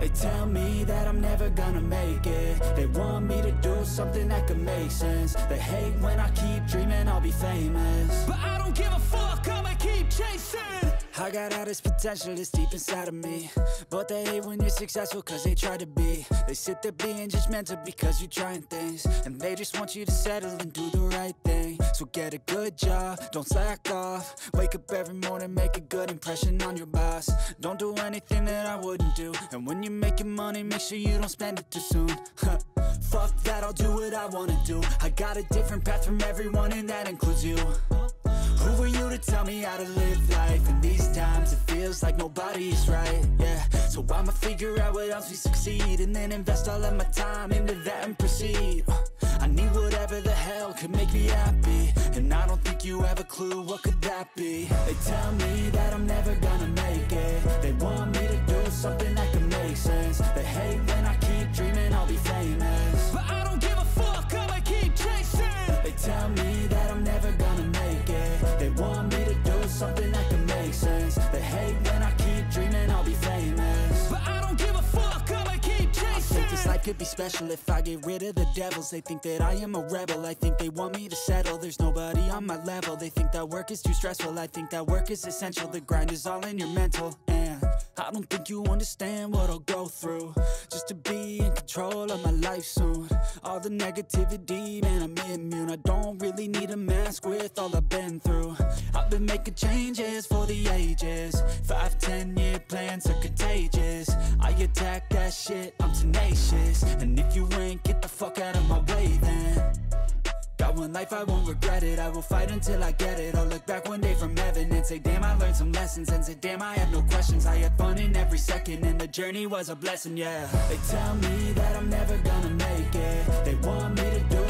They tell me that I'm never gonna make it. They want me to do something that could make sense. They hate when I keep dreaming I'll be famous, but I don't give a fuck, I'ma keep chasing. I got all this potential that's deep inside of me, but they hate when you're successful cause they try to be. They sit there being judgmental because you're trying things, and they just want you to settle and do the right thing. So get a good job, don't slack off. Wake up every morning, make a good impression on your boss. Don't do anything that I wouldn't do, and when you're making money, make sure you don't spend it too soon. Fuck that, I'll do what I wanna do. I got a different path from everyone, and that includes you. Who are you to tell me how to live life? In these times it feels like nobody's right, yeah. So I'ma figure out what else we succeed, and then invest all of my time into that and proceed. I need whatever the hell could make me happy, and I don't think you have a clue what could that be. They tell me that I'm never gonna make it. They want me to do something that can make sense. They hate when I keep dreaming I'll be famous, but I don't give a fuck, I'ma keep chasing. They tell me that I'm never gonna make it. They want me to do something that can make sense. They hate when I keep dreaming I'll be famous, but I don't give a fuck, I'ma keep chasing. I think this life could be special if I get rid of the devils. They think that I am a rebel, I think they want me to settle. There's nobody on my level. They think that work is too stressful, I think that work is essential. The grind is all in your mental, and I don't think you understand what I'll go through just to be in control of my life soon. All the negativity, man, I'm immune. I don't really need a mask with all I've been through. I've been making changes for the ages. 5-10 year plans are contagious. I attack that shit, I'm tenacious. And if you ain't, get the fuck out of my way then. Got one life, I won't regret it. I will fight until I get it. I'll look back one day from heaven and say, damn, I learned some lessons. And say, damn, I had no questions. I had fun in every second, and the journey was a blessing, yeah. They tell me that I'm never gonna make it. They want me to do